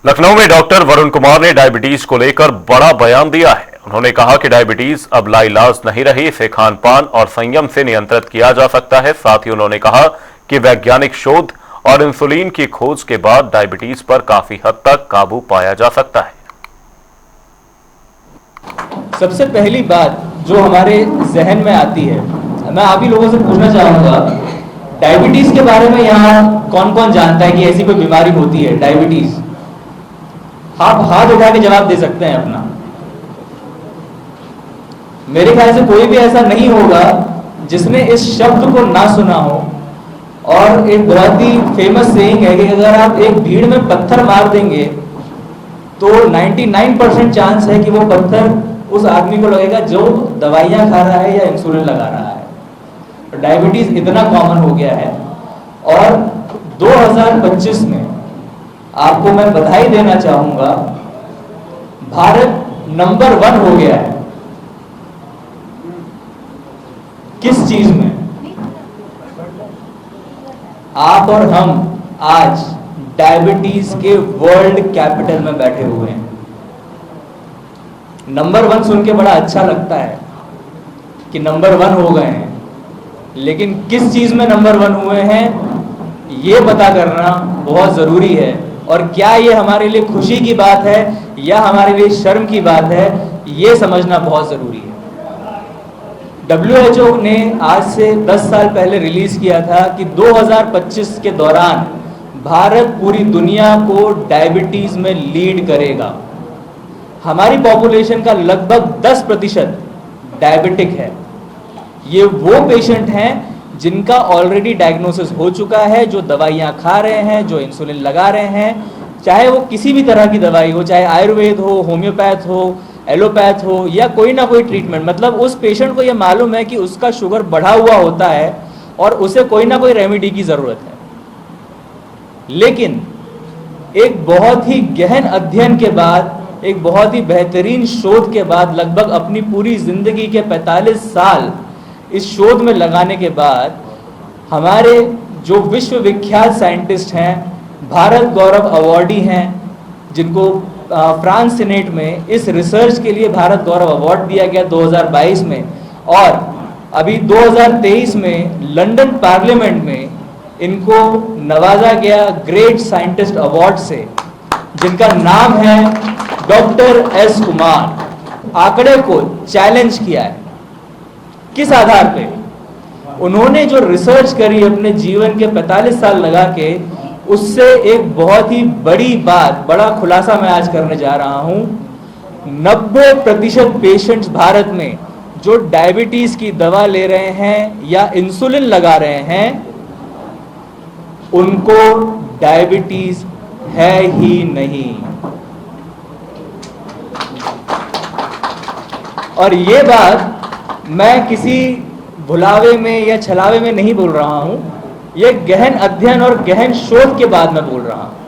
लखनऊ में डॉक्टर वरुण कुमार ने डायबिटीज को लेकर बड़ा बयान दिया है। उन्होंने कहा कि डायबिटीज अब लाइलाज नहीं रही, इसे खान पान और संयम से नियंत्रित किया जा सकता है। साथ ही उन्होंने कहा कि वैज्ञानिक शोध और इंसुलिन की खोज के बाद डायबिटीज पर काफी हद तक काबू पाया जा सकता है। सबसे पहली बात जो हमारे जहन में आती है, मैं आप ही लोगों से पूछना चाहूंगा, डायबिटीज के बारे में यहाँ कौन कौन जानता है कि ऐसी कोई बीमारी होती है डायबिटीज? आप हाथ उठा के जवाब दे सकते हैं अपना। मेरे ख्याल से कोई भी ऐसा नहीं होगा जिसने इस शब्द को ना सुना हो। और एक बहुत ही फेमस सेइंग है कि अगर आप एक भीड़ में पत्थर मार देंगे तो 99% चांस है कि वो पत्थर उस आदमी को लगेगा जो दवाइयां खा रहा है या इंसुलिन लगा रहा है। डायबिटीज इतना कॉमन हो गया है और 2025 में आपको मैं बधाई देना चाहूंगा, भारत नंबर 1 हो गया है। किस चीज में? आप और हम आज डायबिटीज के वर्ल्ड कैपिटल में बैठे हुए हैं। नंबर 1 सुन के बड़ा अच्छा लगता है कि नंबर 1 हो गए हैं, लेकिन किस चीज में नंबर 1 हुए हैं ये पता करना बहुत जरूरी है। और क्या ये हमारे लिए खुशी की बात है या हमारे लिए शर्म की बात है, ये समझना बहुत जरूरी है। WHO ने आज से 10 साल पहले रिलीज किया था कि 2025 के दौरान भारत पूरी दुनिया को डायबिटीज में लीड करेगा। हमारी पॉपुलेशन का लगभग 10% डायबिटिक है। ये वो पेशेंट हैं जिनका ऑलरेडी डायग्नोसिस हो चुका है, जो दवाइयाँ खा रहे हैं, जो इंसुलिन लगा रहे हैं, चाहे वो किसी भी तरह की दवाई हो, चाहे आयुर्वेद हो, होम्योपैथ हो, एलोपैथ हो या कोई ना कोई ट्रीटमेंट। मतलब उस पेशेंट को ये मालूम है कि उसका शुगर बढ़ा हुआ होता है और उसे कोई ना कोई रेमेडी की ज़रूरत है। लेकिन एक बहुत ही गहन अध्ययन के बाद, एक बहुत ही बेहतरीन शोध के बाद, लगभग अपनी पूरी जिंदगी के 45 साल इस शोध में लगाने के बाद, हमारे जो विश्व विख्यात साइंटिस्ट हैं, भारत गौरव अवार्डी हैं, जिनको फ्रांस सीनेट में इस रिसर्च के लिए भारत गौरव अवार्ड दिया गया 2022 में, और अभी 2023 में लंदन पार्लियामेंट में इनको नवाजा गया ग्रेट साइंटिस्ट अवार्ड से, जिनका नाम है डॉक्टर एस कुमार। आंकड़े को चैलेंज किया है। किस आधार पे? उन्होंने जो रिसर्च करी अपने जीवन के 45 साल लगा के, उससे एक बहुत ही बड़ी बात, बड़ा खुलासा मैं आज करने जा रहा हूं। 90% पेशेंट्स भारत में जो डायबिटीज की दवा ले रहे हैं या इंसुलिन लगा रहे हैं, उनको डायबिटीज है ही नहीं। और ये बात मैं किसी भुलावे में या छलावे में नहीं बोल रहा हूं, यह गहन अध्ययन और गहन शोध के बाद मैं बोल रहा हूं।